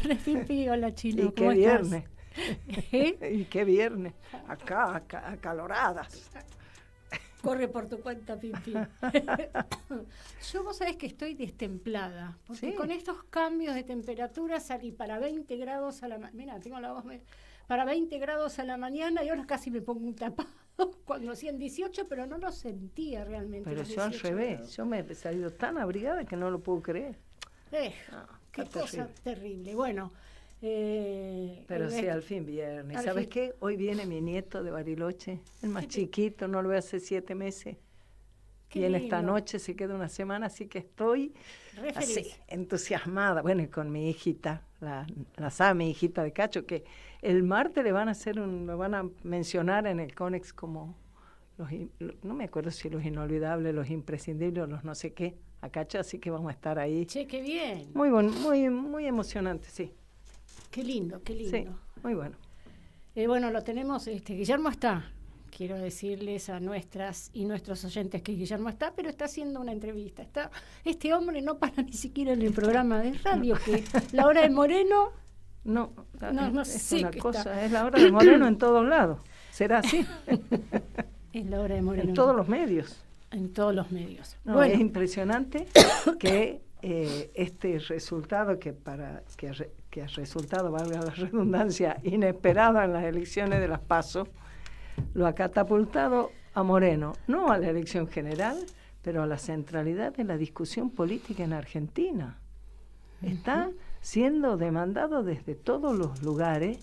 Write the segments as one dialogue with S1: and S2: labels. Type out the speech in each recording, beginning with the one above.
S1: viernes, Pipi. Hola, Chino.
S2: ¿Y qué viernes? ¿Y qué viernes? Acá, acaloradas.
S1: Corre por tu cuenta, Pipi. Yo, vos sabés que estoy destemplada, porque con estos cambios de temperatura salí para 20 grados a la mañana. Mira, tengo la voz para 20 grados a la mañana y ahora casi me pongo un tapado cuando hacían 18, pero no lo sentía realmente.
S2: Pero yo al revés, yo me he salido tan abrigada que no lo puedo creer.
S1: Qué cosa terrible. Bueno.
S2: Pero sí, al fin viernes. ¿Sabes qué? Hoy viene mi nieto de Bariloche, el más chiquito, no lo veo hace 7 meses. Viene esta noche, se queda una semana, así que estoy así, entusiasmada. Bueno, y con mi hijita, la sabe, mi hijita de Cacho, que el martes le van a mencionar en el Conex como no me acuerdo si los inolvidables, los imprescindibles o los no sé qué, a Cacho, así que vamos a estar ahí.
S1: Che, qué bien.
S2: Muy bueno, muy emocionante, sí.
S1: Qué lindo, qué lindo.
S2: Sí, muy bueno.
S1: Bueno, lo tenemos, Guillermo está. Quiero decirles a nuestras y nuestros oyentes que Guillermo está, pero está haciendo una entrevista. Este hombre no para ni siquiera en el programa de radio, que la hora de Moreno...
S2: No
S1: es
S2: sé una cosa, está. Es la hora de Moreno en todos lados. ¿Será así?
S1: Es la hora de Moreno.
S2: En todos los medios.
S1: En todos los medios.
S2: No, bueno. Es impresionante que este resultado, que ha resultado, valga la redundancia, inesperado en las elecciones de las PASO, lo ha catapultado a Moreno, no a la elección general, pero a la centralidad de la discusión política en Argentina. Está siendo demandado desde todos los lugares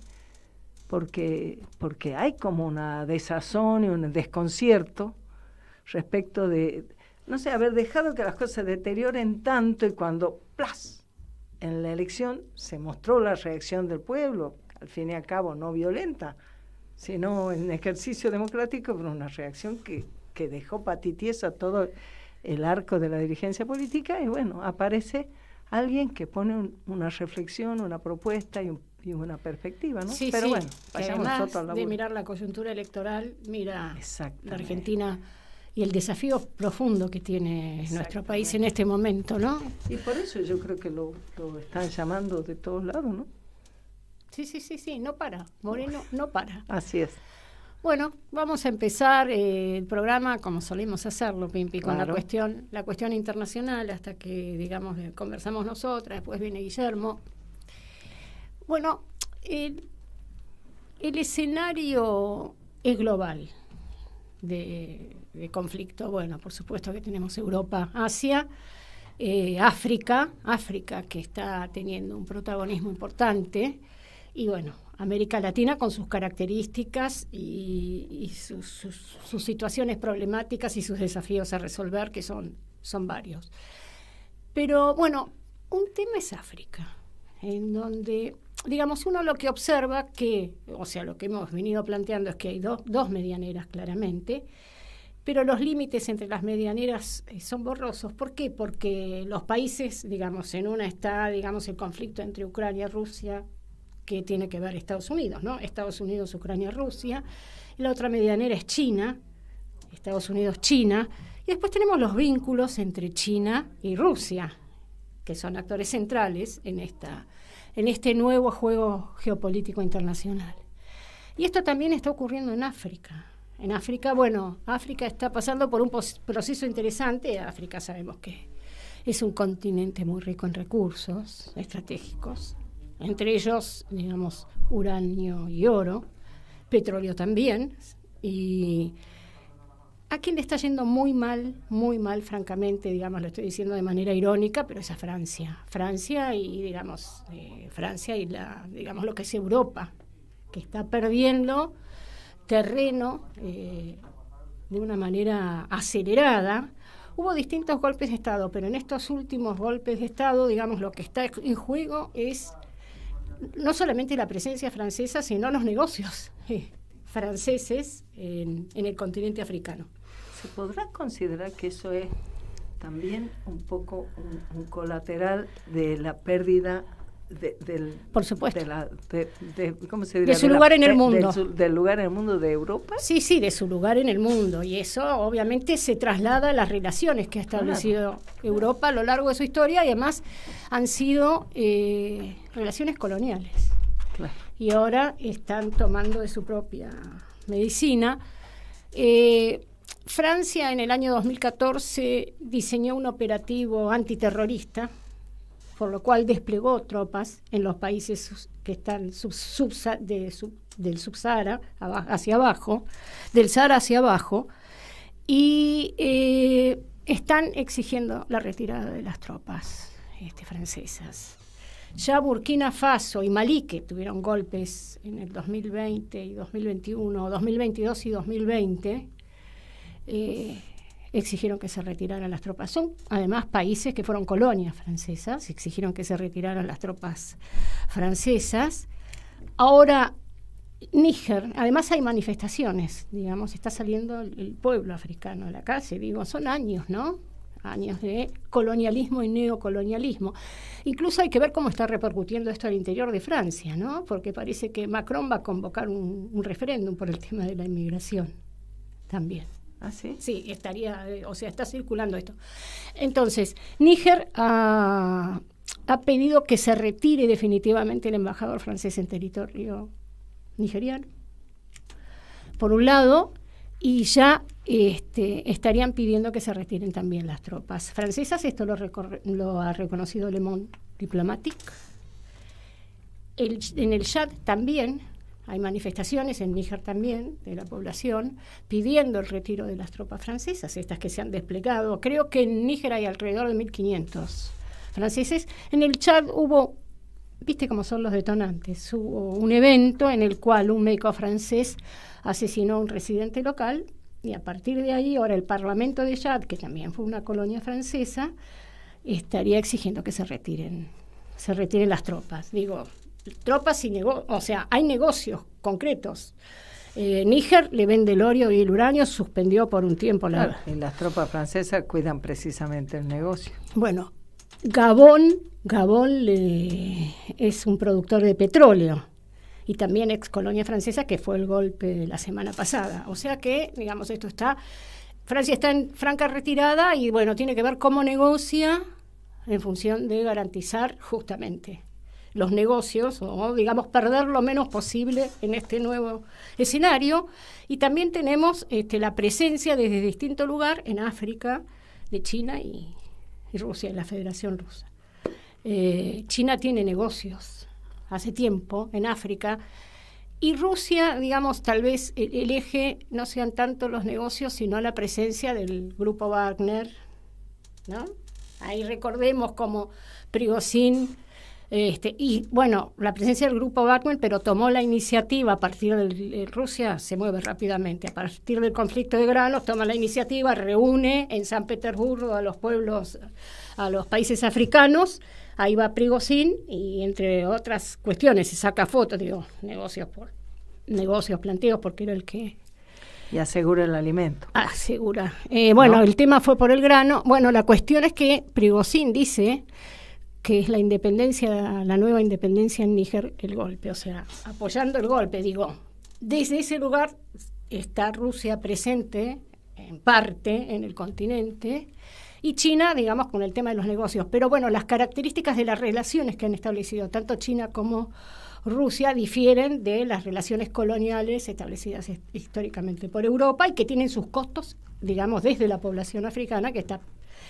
S2: porque hay como una desazón y un desconcierto respecto de, no sé, haber dejado que las cosas se deterioren tanto, y cuando ¡plas! En la elección se mostró la reacción del pueblo, al fin y al cabo no violenta, sino en ejercicio democrático, pero una reacción que dejó patitiesa todo el arco de la dirigencia política, y bueno, aparece alguien que pone una reflexión, una propuesta y una perspectiva, ¿no?
S1: Sí,
S2: pero
S1: sí,
S2: bueno, vayamos nosotros al laburo.
S1: De mirar la coyuntura electoral, mira la Argentina y el desafío profundo que tiene nuestro país en este momento, ¿no?
S2: Y por eso yo creo que lo están llamando de todos lados, ¿no?
S1: Sí, no para. Moreno no para.
S2: Así es.
S1: Bueno, vamos a empezar el programa como solemos hacerlo, Pimpi, con la cuestión internacional, hasta que, digamos, conversamos nosotras, después viene Guillermo. Bueno, el escenario es global de conflicto. Bueno, por supuesto que tenemos Europa, Asia, África, que está teniendo un protagonismo importante, y bueno, América Latina con sus características y sus situaciones problemáticas y sus desafíos a resolver, que son varios. Pero bueno, un tema es África, en donde, digamos, uno lo que observa lo que hemos venido planteando es que hay dos medianeras claramente, pero los límites entre las medianeras son borrosos. ¿Por qué? Porque los países, digamos, en una está, digamos, el conflicto entre Ucrania y Rusia, que tiene que ver Estados Unidos, ¿no? Estados Unidos, Ucrania, Rusia. Y la otra medianera es China, Estados Unidos, China. Y después tenemos los vínculos entre China y Rusia, que son actores centrales en este nuevo juego geopolítico internacional. Y esto también está ocurriendo en África. En África, bueno, África está pasando por un proceso interesante. África sabemos que es un continente muy rico en recursos estratégicos, entre ellos, digamos, uranio y oro, petróleo también, y a quien le está yendo muy mal, francamente, digamos, lo estoy diciendo de manera irónica, pero es a Francia y, digamos, digamos, lo que es Europa, que está perdiendo terreno de una manera acelerada. Hubo distintos golpes de Estado, pero en estos últimos golpes de Estado, digamos, lo que está en juego es no solamente la presencia francesa, sino los negocios franceses en el continente africano.
S2: ¿Se podrá considerar que eso es también un poco un colateral de la pérdida
S1: por supuesto,
S2: ¿cómo se diría?
S1: De su lugar en el mundo.
S2: Del lugar en el mundo de Europa.
S1: Sí, de su lugar en el mundo. Y eso obviamente se traslada a las relaciones que ha establecido Europa a lo largo de su historia, y además han sido relaciones coloniales. Claro. Y ahora están tomando de su propia medicina. Francia en el año 2014 diseñó un operativo antiterrorista, por lo cual desplegó tropas en los países que están del subsahara hacia abajo, del Sahara hacia abajo, y están exigiendo la retirada de las tropas francesas. Ya Burkina Faso y Malí, que tuvieron golpes en el 2020 y 2021, 2022 y 2020, exigieron que se retiraran las tropas. Son además países que fueron colonias francesas, exigieron que se retiraran las tropas francesas. Ahora, Níger, además hay manifestaciones, digamos, está saliendo el pueblo africano a la calle, digo, son años, ¿no? Años de colonialismo y neocolonialismo. Incluso hay que ver cómo está repercutiendo esto al interior de Francia, ¿no? Porque parece que Macron va a convocar un referéndum por el tema de la inmigración también.
S2: ¿Ah, sí?
S1: Sí, está circulando esto. Entonces, Níger ha pedido que se retire definitivamente el embajador francés en territorio nigeriano, por un lado, y ya estarían pidiendo que se retiren también las tropas francesas. Esto lo ha reconocido Le Monde Diplomatique. En el Chad también hay manifestaciones, en Níger también, de la población, pidiendo el retiro de las tropas francesas, estas que se han desplegado. Creo que en Níger hay alrededor de 1.500 franceses. En el Chad hubo, viste cómo son los detonantes, hubo un evento en el cual un médico francés asesinó a un residente local, y a partir de ahí, ahora el Parlamento de Chad, que también fue una colonia francesa, estaría exigiendo que se retiren las tropas. Digo, tropas y hay negocios concretos. Níger le vende el oro y el uranio, suspendió por un tiempo
S2: Claro, y las tropas francesas cuidan precisamente el negocio.
S1: Bueno, Gabón es un productor de petróleo y también ex colonia francesa, que fue el golpe de la semana pasada. O sea que, digamos, Francia está en franca retirada y, bueno, tiene que ver cómo negocia en función de garantizar justamente los negocios, o digamos perder lo menos posible en este nuevo escenario. Y también tenemos la presencia desde distinto lugar en África de China y Rusia, y la Federación Rusa. China tiene negocios hace tiempo en África, y Rusia, digamos, tal vez el eje no sean tanto los negocios, sino la presencia del grupo Wagner, ¿no? Ahí recordemos como Prigozhin, y bueno, la presencia del grupo Wagner, pero tomó la iniciativa a partir de Rusia, se mueve rápidamente, a partir del conflicto de granos, toma la iniciativa, reúne en San Petersburgo a los pueblos, a los países africanos. Ahí va Prigozhin y, entre otras cuestiones, se saca fotos, digo, negocios planteos, porque era el que...
S2: Y asegura el alimento.
S1: Asegura. Bueno, ¿no? El tema fue por el grano. Bueno, la cuestión es que Prigozhin dice que es la nueva independencia en Níger, el golpe, o sea, apoyando el golpe, digo. Desde ese lugar está Rusia presente, en parte, en el continente, y China, digamos, con el tema de los negocios. Pero bueno, las características de las relaciones que han establecido tanto China como Rusia difieren de las relaciones coloniales establecidas históricamente por Europa, y que tienen sus costos, digamos, desde la población africana, que está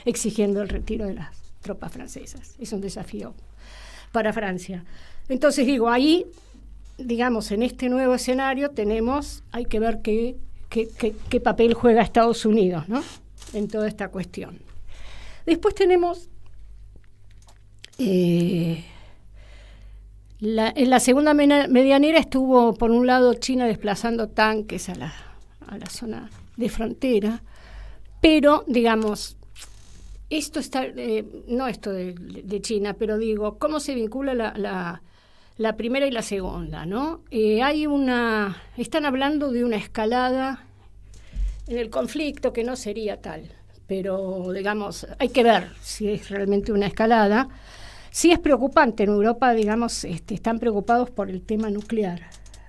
S1: exigiendo el retiro de las tropas francesas. Es un desafío para Francia. Entonces, digo, ahí, digamos, en este nuevo escenario hay que ver qué papel juega Estados Unidos, ¿no?, en toda esta cuestión. Después tenemos en la segunda medianera estuvo, por un lado, China desplazando tanques a la zona de frontera, pero, digamos, esto está, no esto de China, pero digo, ¿cómo se vincula la primera y la segunda, ¿no? Están hablando de una escalada en el conflicto que no sería tal, pero, digamos, hay que ver si es realmente una escalada. Sí es preocupante, en Europa, digamos, están preocupados por el tema nuclear.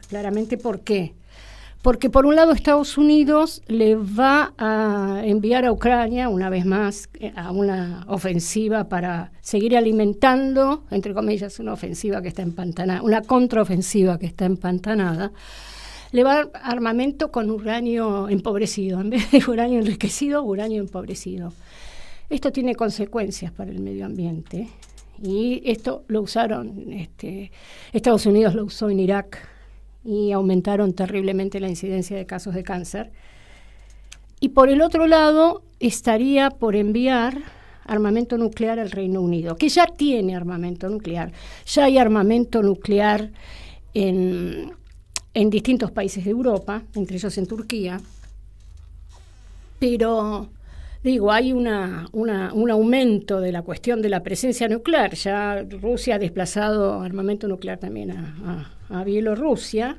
S1: Claramente, ¿por qué? Porque por un lado Estados Unidos le va a enviar a Ucrania, una vez más, a una ofensiva para seguir alimentando, entre comillas, una ofensiva que está empantanada, una contraofensiva que está empantanada. Le va a dar armamento con uranio empobrecido, en vez de uranio enriquecido, uranio empobrecido. Esto tiene consecuencias para el medio ambiente y esto lo usaron, Estados Unidos lo usó en Irak, y aumentaron terriblemente la incidencia de casos de cáncer. Y por el otro lado, estaría por enviar armamento nuclear al Reino Unido, que ya tiene armamento nuclear. Ya hay armamento nuclear en distintos países de Europa, entre ellos en Turquía. Pero, digo, hay un aumento de la cuestión de la presencia nuclear. Ya Rusia ha desplazado armamento nuclear también a Bielorrusia.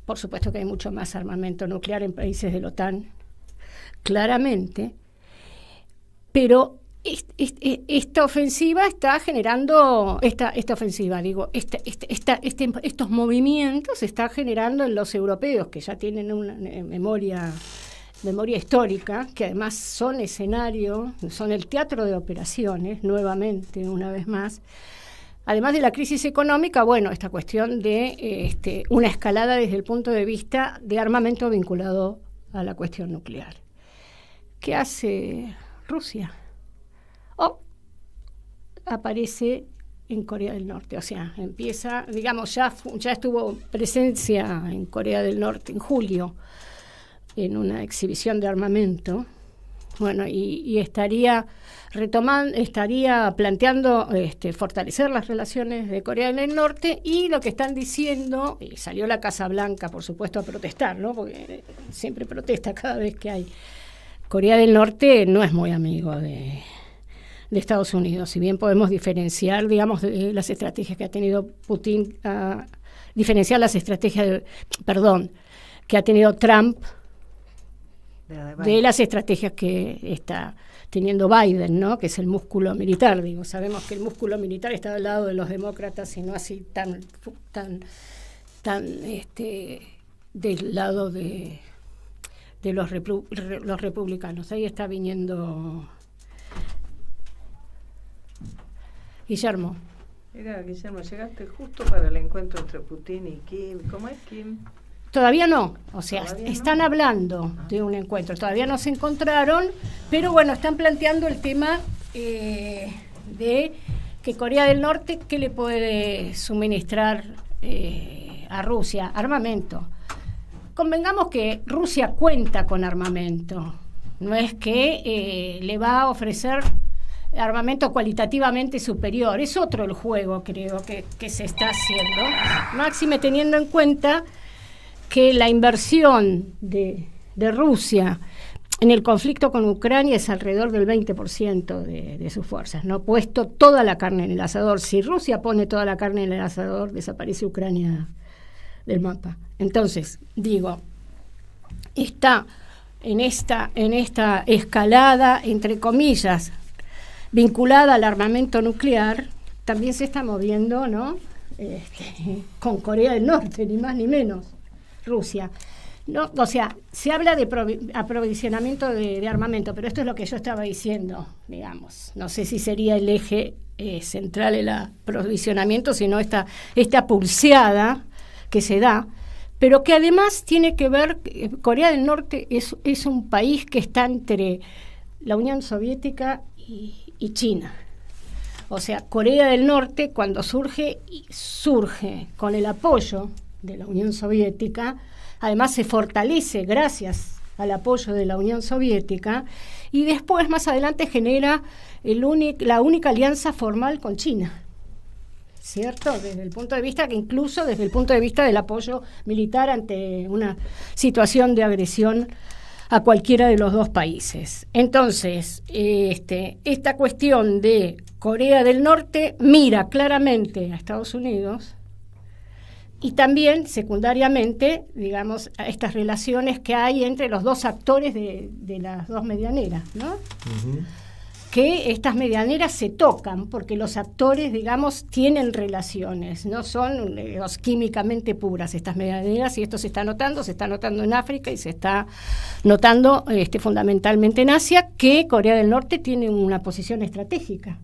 S1: Por supuesto que hay mucho más armamento nuclear en países de la OTAN, claramente. Pero esta ofensiva está generando, estos movimientos se están generando en los europeos, que ya tienen una memoria histórica, que además son escenario, son el teatro de operaciones, nuevamente, una vez más. Además de la crisis económica, bueno, esta cuestión de una escalada desde el punto de vista de armamento vinculado a la cuestión nuclear. ¿Qué hace Rusia? Aparece en Corea del Norte, o sea, empieza, digamos, ya estuvo presencia en Corea del Norte en julio, en una exhibición de armamento, bueno, y estaría planteando fortalecer las relaciones de Corea del Norte, y lo que están diciendo, y salió la Casa Blanca, por supuesto, a protestar, ¿no? Porque siempre protesta cada vez que hay. Corea del Norte no es muy amigo de Estados Unidos, si bien podemos diferenciar, digamos, de las estrategias que ha tenido Putin, diferenciar las estrategias que ha tenido Trump de las estrategias que está teniendo Biden, ¿no? Que es el músculo militar. Digo, sabemos que el músculo militar está al lado de los demócratas y no así tan del lado de los republicanos. Ahí está viniendo Guillermo.
S2: Mira, Guillermo, llegaste justo para el encuentro entre Putin y Kim. ¿Cómo es Kim?
S1: Todavía no, o sea, están hablando de un encuentro, todavía no se encontraron, pero bueno, están planteando el tema de que Corea del Norte, ¿qué le puede suministrar a Rusia? Armamento. Convengamos que Rusia cuenta con armamento, no es que le va a ofrecer armamento cualitativamente superior, es otro el juego, creo, que se está haciendo, máxime teniendo en cuenta que la inversión de Rusia en el conflicto con Ucrania es alrededor del 20% de sus fuerzas, ¿no? Puesto toda la carne en el asador. Si Rusia pone toda la carne en el asador, desaparece Ucrania del mapa. Entonces, digo, está en esta escalada, entre comillas, vinculada al armamento nuclear, también se está moviendo, ¿no? Con Corea del Norte, ni más ni menos. Rusia. No, o sea, se habla de aprovisionamiento de armamento, pero esto es lo que yo estaba diciendo, digamos. No sé si sería el eje central el aprovisionamiento, sino esta pulseada que se da, pero que además tiene que ver, Corea del Norte es un país que está entre la Unión Soviética y China. O sea, Corea del Norte, cuando surge con el apoyo de la Unión Soviética, además se fortalece gracias al apoyo de la Unión Soviética, y después más adelante genera la única alianza formal con China, ¿cierto? Desde el punto de vista desde el punto de vista del apoyo militar ante una situación de agresión a cualquiera de los dos países. Entonces, esta cuestión de Corea del Norte mira claramente a Estados Unidos, y también, secundariamente, digamos, a estas relaciones que hay entre los dos actores de las dos medianeras, ¿no? Uh-huh. que estas medianeras se tocan, porque los actores, digamos, tienen relaciones, no son químicamente puras estas medianeras, y esto se está notando en África y se está notando fundamentalmente en Asia, que Corea del Norte tiene una posición estratégica.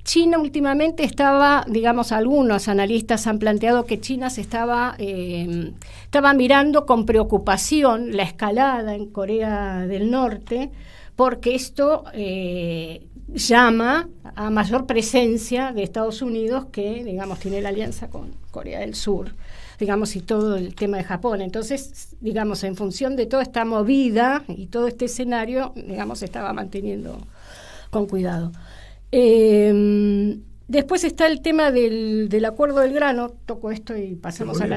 S1: China últimamente estaba, digamos, algunos analistas han planteado que China se estaba mirando con preocupación la escalada en Corea del Norte, porque esto llama a mayor presencia de Estados Unidos, que, digamos, tiene la alianza con Corea del Sur, digamos, y todo el tema de Japón. Entonces, digamos, en función de toda esta movida y todo este escenario, digamos, se estaba manteniendo con cuidado. Después está el tema del acuerdo del grano. Toco esto y pasamos a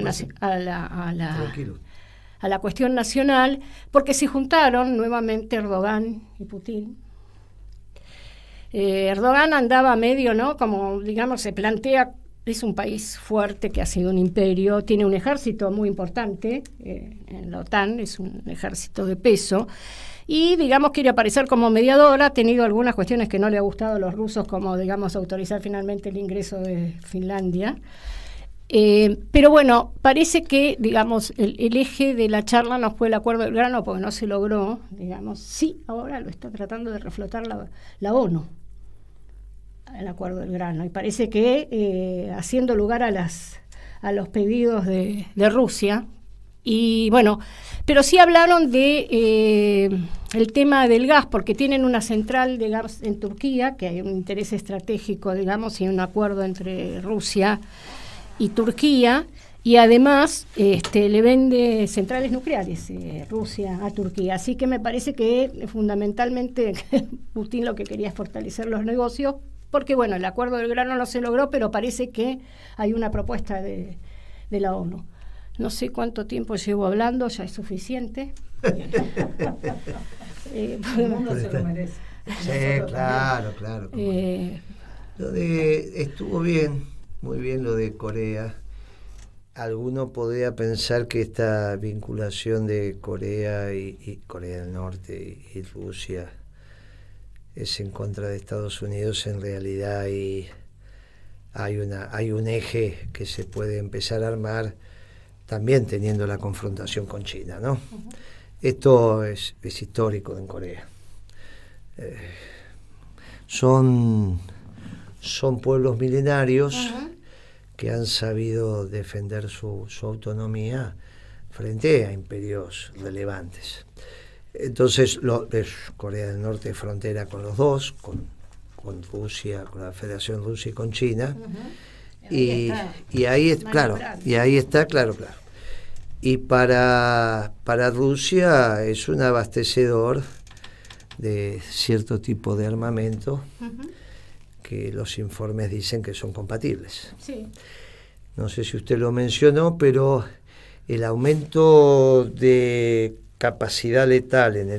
S1: la cuestión nacional, porque se juntaron nuevamente Erdogan y Putin. Erdogan andaba medio, ¿no? Como, digamos, se plantea, es un país fuerte que ha sido un imperio, tiene un ejército muy importante en la OTAN, es un ejército de peso, y, digamos, quiere aparecer como mediador. Ha tenido algunas cuestiones que no le ha gustado a los rusos, como, digamos, autorizar finalmente el ingreso de Finlandia. Pero bueno, parece que, digamos, el eje de la charla no fue el acuerdo del grano, porque no se logró, digamos. Sí, ahora lo está tratando de reflotar la ONU, el acuerdo del grano, y parece que haciendo lugar a los pedidos de Rusia. Y bueno, pero sí hablaron de el tema del gas, porque tienen una central de gas en Turquía, que hay un interés estratégico, digamos, y un acuerdo entre Rusia y Turquía, y además le vende centrales nucleares Rusia a Turquía. Así que me parece que fundamentalmente Putin lo que quería es fortalecer los negocios, porque bueno, el acuerdo del grano no se logró, pero parece que hay una propuesta de la ONU. No sé cuánto tiempo llevo hablando, ya es suficiente.
S2: El mundo se lo merece.
S3: Sí, claro. Estuvo bien, muy bien lo de Corea. Alguno podría pensar que esta vinculación de Corea y Corea del Norte y Rusia es en contra de Estados Unidos. En realidad hay un eje que se puede empezar a armar, también teniendo la confrontación con China, ¿no? Uh-huh. Esto es histórico en Corea. Son pueblos milenarios que han sabido defender su autonomía frente a imperios relevantes. Entonces, Corea del Norte es frontera con los dos, con Rusia, con la Federación Rusa y con China. Y ahí está, claro. Y para Rusia es un abastecedor de cierto tipo de armamento que los informes dicen que son compatibles.
S1: Sí.
S3: No sé si usted lo mencionó, pero el aumento de capacidad letal en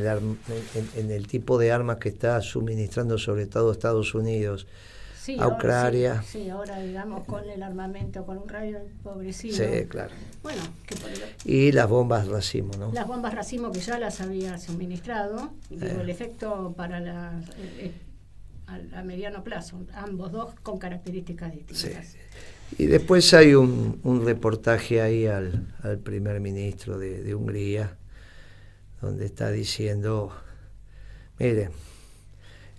S3: el tipo de armas que está suministrando sobre todo Estados Unidos a Ucrania.
S1: Sí, ahora digamos con el armamento, con un radio empobrecido.
S3: Sí, claro.
S1: Bueno,
S3: y las bombas racimo, ¿no?
S1: Las bombas racimo que ya las había suministrado, y digo, el efecto para a mediano plazo, ambos dos con características distintas.
S3: Sí. Y después hay un reportaje ahí al primer ministro de Hungría, donde está diciendo, mire,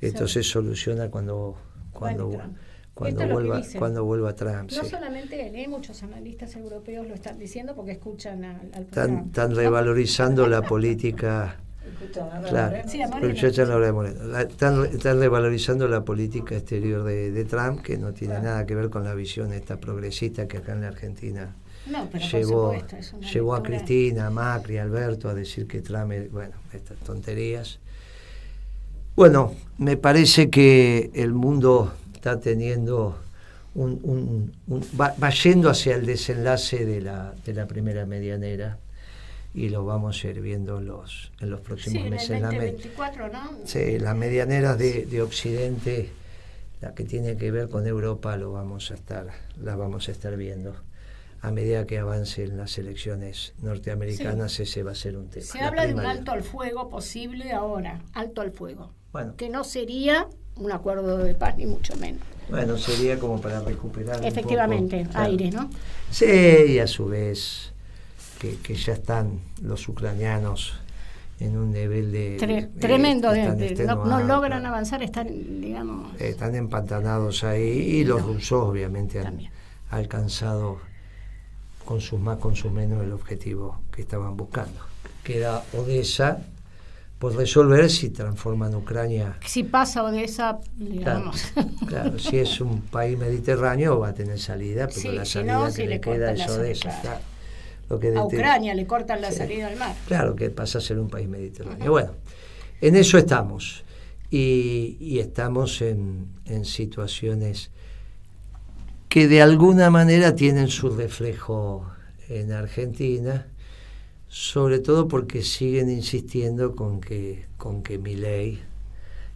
S3: esto se soluciona cuando vuelva Trump.
S1: No solamente él, muchos analistas europeos lo están diciendo porque escuchan al programa.
S3: Están revalorizando la política. Claro, están revalorizando la política exterior de Trump, que no tiene nada que ver con la visión esta progresista que acá en la Argentina llevó a Cristina, a Macri, a Alberto a decir que Trump estas tonterías. Bueno, me parece que el mundo está teniendo va yendo hacia el desenlace de la primera medianera, y lo vamos a ir viendo en los próximos meses.
S1: En el 2024, ¿no?
S3: Sí, las medianeras de Occidente, la que tiene que ver con Europa, las vamos a estar viendo. a medida que avancen las elecciones norteamericanas, ese va a ser un tema.
S1: Se habla de un alto al fuego posible ahora, alto al fuego, que no sería un acuerdo de paz ni mucho menos.
S3: Bueno, sería como para recuperar
S1: efectivamente,
S3: un poco,
S1: aire, ¿no?
S3: Sí, y a su vez que ya están los ucranianos en un nivel de
S1: tremendo, no logran avanzar, están, digamos...
S3: están empantanados ahí, y los rusos obviamente han alcanzado con sus más, con sus menos, el objetivo que estaban buscando. Queda Odessa por resolver si transforman Ucrania.
S1: Si pasa Odessa, digamos.
S3: Claro, si es un país mediterráneo va a tener salida, pero la salida que le queda es Odessa. Claro. Lo que
S1: a Ucrania le cortan la salida al mar.
S3: Claro, que pasa a ser un país mediterráneo. Bueno, en eso estamos. Y estamos en situaciones que de alguna manera tienen su reflejo en Argentina, sobre todo porque siguen insistiendo con que Milei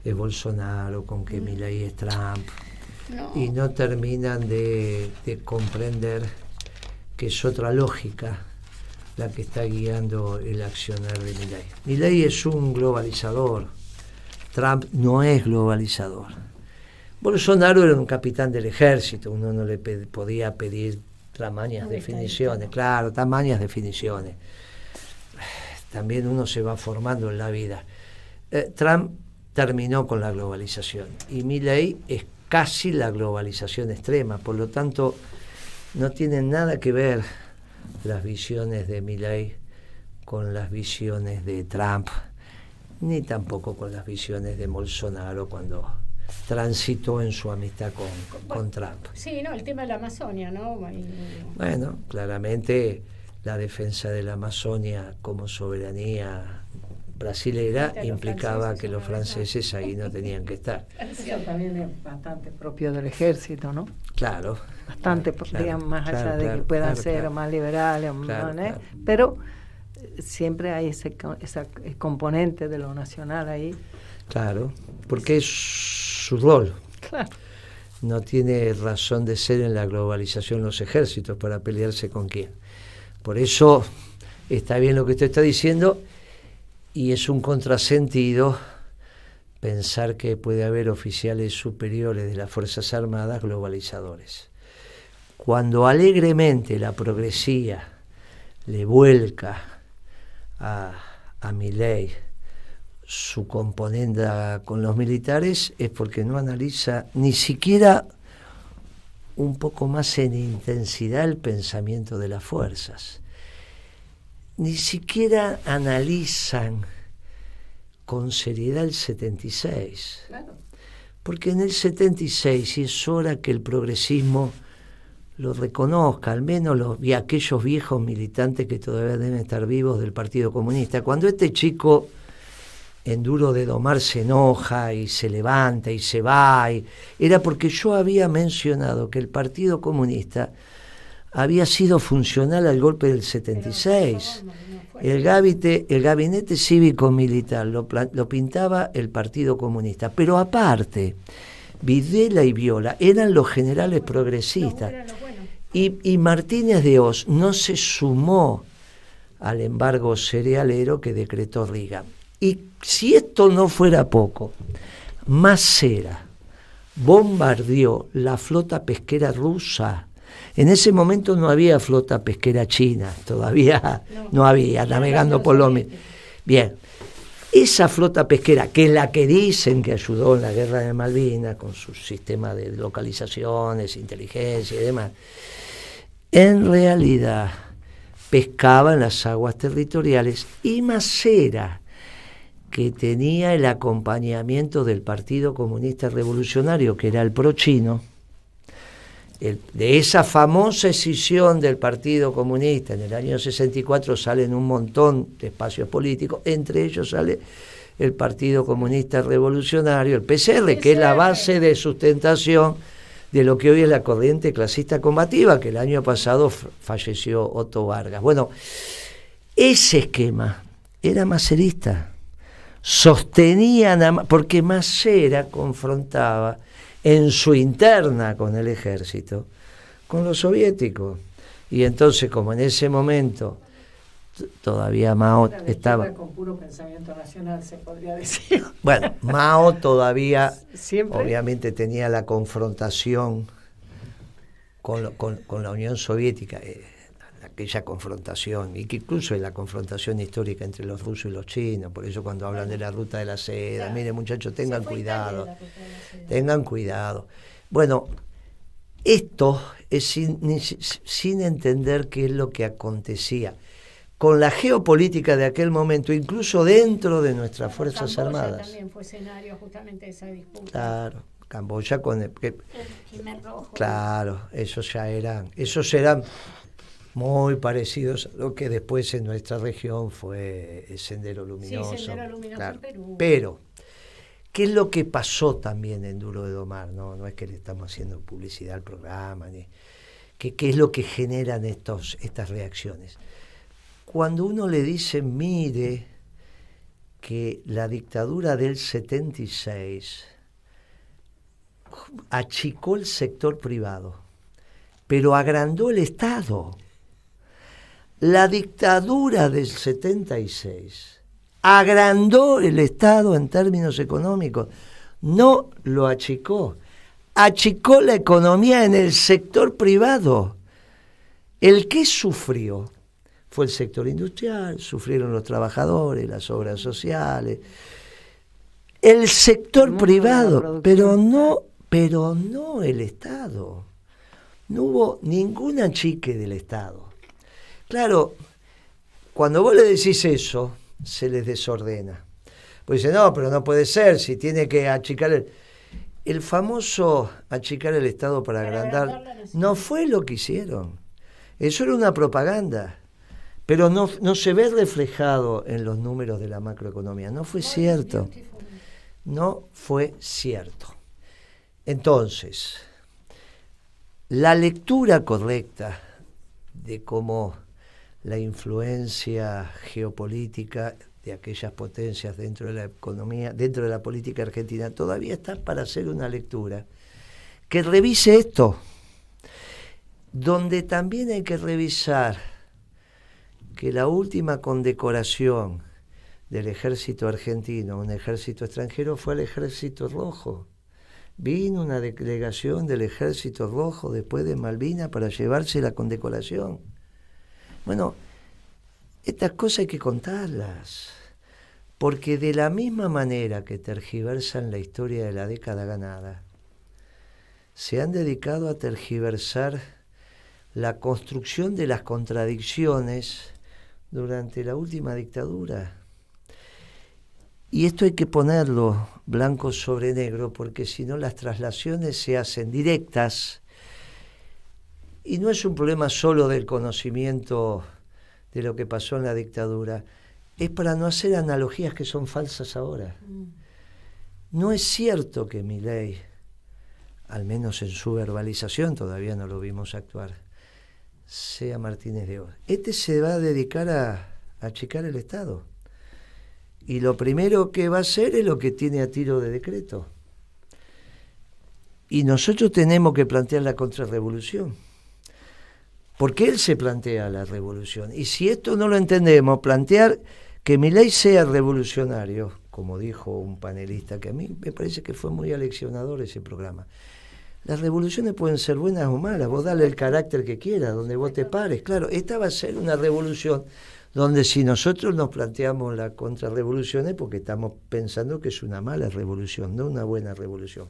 S3: es Bolsonaro, con que Milei es Trump, y no terminan de comprender que es otra lógica la que está guiando el accionar de Milei. Milei es un globalizador, Trump no es globalizador. Bolsonaro era un capitán del ejército, uno no le podía pedir tamañas definiciones, claro, tamañas definiciones. También uno se va formando en la vida. Trump terminó con la globalización y Milei es casi la globalización extrema, por lo tanto no tienen nada que ver las visiones de Milei con las visiones de Trump, ni tampoco con las visiones de Bolsonaro cuando transitó en su amistad con Trump.
S1: Sí, no, el tema de la Amazonia, ¿no?
S3: Bueno, claramente la defensa de la Amazonia como soberanía brasilera implicaba que los franceses ahí no tenían que estar.
S2: Eso también es bastante propio del ejército, ¿no?
S3: Claro.
S2: Bastante, digamos, más allá de que puedan ser más liberales, pero siempre hay ese componente de lo nacional ahí.
S3: Claro, porque es su rol.
S2: Claro.
S3: No tiene razón de ser en la globalización los ejércitos para pelearse con quién. Por eso está bien lo que usted está diciendo, y es un contrasentido pensar que puede haber oficiales superiores de las Fuerzas Armadas globalizadores. Cuando alegremente la progresía le vuelca a Milei su componente con los militares, es porque no analiza ni siquiera un poco más en intensidad el pensamiento de las fuerzas. Ni siquiera analizan con seriedad el 76.
S2: Claro.
S3: Porque en el 76, y es hora que el progresismo lo reconozca, al menos aquellos viejos militantes que todavía deben estar vivos del Partido Comunista, cuando este chico en Duro de Domar se enoja y se levanta y se va, era porque yo había mencionado que el Partido Comunista había sido funcional al golpe del 76. El gabinete cívico-militar lo pintaba el Partido Comunista, pero aparte, Videla y Viola eran los generales progresistas, y Martínez de Oz no se sumó al embargo cerealero que decretó Reagan. Y si esto no fuera poco, Massera bombardeó la flota pesquera rusa. En ese momento no había flota pesquera china, todavía no había, navegando por los... Bien, esa flota pesquera, que es la que dicen que ayudó en la guerra de Malvinas, con su sistema de localizaciones, inteligencia y demás, en realidad pescaba en las aguas territoriales, y Massera, que tenía el acompañamiento del Partido Comunista Revolucionario, que era el pro-chino, de esa famosa escisión del Partido Comunista en el año 64 salen un montón de espacios políticos, entre ellos sale el Partido Comunista Revolucionario, el PCR, que es la base de sustentación de lo que hoy es la corriente clasista combativa, que el año pasado falleció Otto Vargas. Bueno, ese esquema era maserista, sostenían, porque Massera confrontaba en su interna con el ejército, con los soviéticos. Y entonces, como en ese momento todavía Mao estaba...
S2: Con puro pensamiento nacional, se podría decir.
S3: Bueno, Mao todavía
S2: ¿Siempre?
S3: obviamente tenía la confrontación con la Unión Soviética, aquella confrontación, y que incluso es la confrontación histórica entre los rusos y los chinos. Por eso cuando hablan de la ruta de la seda, claro, miren muchachos, tengan cuidado, tengan cuidado. Bueno, esto es sin entender qué es lo que acontecía con la geopolítica de aquel momento, incluso dentro de nuestras Fuerzas Armadas.
S1: También fue escenario justamente de esa disputa.
S3: Claro, Camboya con
S1: el Khmer Rojo.
S3: Claro, esos eran muy parecidos a lo que después en nuestra región fue el Sendero Luminoso.
S1: Sí, Sendero Luminoso, claro. En Perú.
S3: Pero, ¿qué es lo que pasó también en Duro de Domar? No es que le estamos haciendo publicidad al programa, ni ¿qué es lo que generan estas reacciones? Cuando uno le dice, mire, que la dictadura del 76 achicó el sector privado, pero agrandó el Estado. La dictadura del 76 agrandó el Estado en términos económicos, no lo achicó. Achicó la economía en el sector privado. El que sufrió fue el sector industrial, sufrieron los trabajadores, las obras sociales, el sector privado, pero no el Estado. No hubo ningún achique del Estado. Claro, cuando vos le decís eso, se les desordena. Pues dice, no, pero no puede ser, si tiene que achicar el famoso achicar el Estado para agrandar, no fue lo que hicieron. Eso era una propaganda. Pero no se ve reflejado en los números de la macroeconomía. No fue cierto. No fue cierto. Entonces, la lectura correcta de cómo la influencia geopolítica de aquellas potencias dentro de la economía, dentro de la política argentina, todavía está para hacer una lectura que revise esto, donde también hay que revisar que la última condecoración del ejército argentino, un ejército extranjero, fue el Ejército Rojo. Vino una delegación del Ejército Rojo después de Malvinas para llevarse la condecoración. Bueno, estas cosas hay que contarlas, porque de la misma manera que tergiversan la historia de la década ganada, se han dedicado a tergiversar la construcción de las contradicciones durante la última dictadura. Y esto hay que ponerlo blanco sobre negro, porque si no las traslaciones se hacen directas, y no es un problema solo del conocimiento de lo que pasó en la dictadura, es para no hacer analogías que son falsas ahora. No es cierto que Milei, al menos en su verbalización, todavía no lo vimos actuar, sea Martínez de Oz. Se va a dedicar a achicar el Estado. Y lo primero que va a hacer es lo que tiene a tiro de decreto. Y nosotros tenemos que plantear la contrarrevolución. Porque él se plantea la revolución. Y si esto no lo entendemos, plantear que Milei sea revolucionario, como dijo un panelista, que a mí me parece que fue muy aleccionador ese programa. Las revoluciones pueden ser buenas o malas, vos dale el carácter que quieras, donde vos te pares. Claro, esta va a ser una revolución donde si nosotros nos planteamos la contrarrevolución es porque estamos pensando que es una mala revolución, no una buena revolución.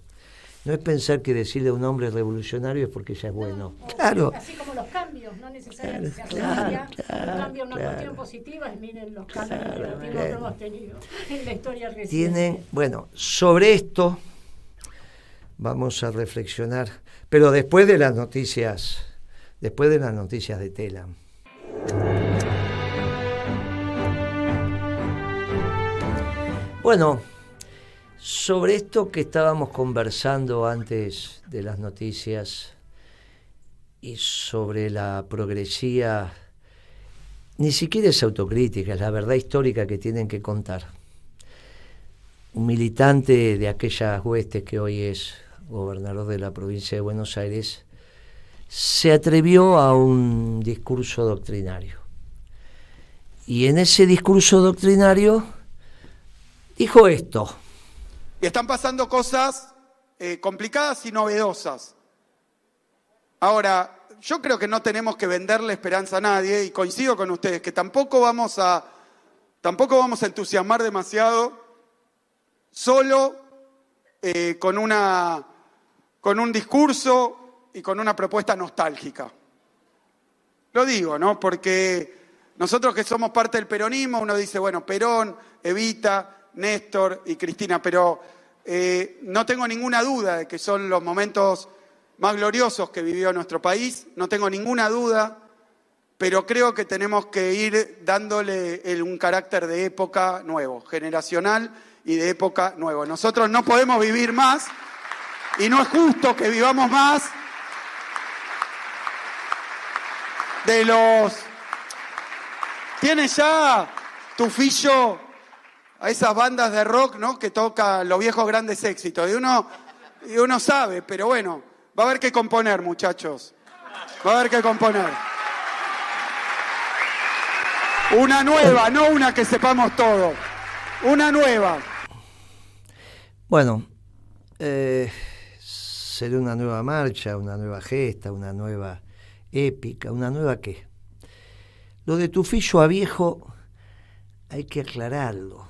S3: No es pensar que decirle a un hombre revolucionario es porque ya es bueno.
S1: No,
S3: claro.
S1: Así como los cambios, no necesariamente se asocia un cambio a una cuestión positiva, y miren los cambios negativos que hemos tenido en la historia reciente.
S3: Bueno, sobre esto vamos a reflexionar, pero después de las noticias de Telam. Bueno, sobre esto que estábamos conversando antes de las noticias y sobre la progresía, ni siquiera es autocrítica, es la verdad histórica que tienen que contar. Un militante de aquellas huestes que hoy es gobernador de la provincia de Buenos Aires se atrevió a un discurso doctrinario. Y en ese discurso doctrinario dijo esto.
S4: Y están pasando cosas complicadas y novedosas. Ahora, yo creo que no tenemos que venderle esperanza a nadie, y coincido con ustedes, que tampoco vamos a entusiasmar demasiado solo con un discurso y con una propuesta nostálgica. Lo digo, ¿no? Porque nosotros que somos parte del peronismo, uno dice, bueno, Perón, Evita, Néstor y Cristina, pero no tengo ninguna duda de que son los momentos más gloriosos que vivió nuestro país, no tengo ninguna duda, pero creo que tenemos que ir dándole un carácter de época nuevo, generacional y de época nuevo. Nosotros no podemos vivir más y no es justo que vivamos más de los... ¿Tienes ya tufillo a esas bandas de rock, ¿no?, que tocan los viejos grandes éxitos? Y uno sabe, pero bueno, va a haber que componer, muchachos. Va a haber que componer. Una nueva, no una que sepamos todo. Una nueva.
S3: Bueno, será una nueva marcha, una nueva gesta, una nueva épica, una nueva ¿qué? Lo de tufillo a viejo hay que aclararlo.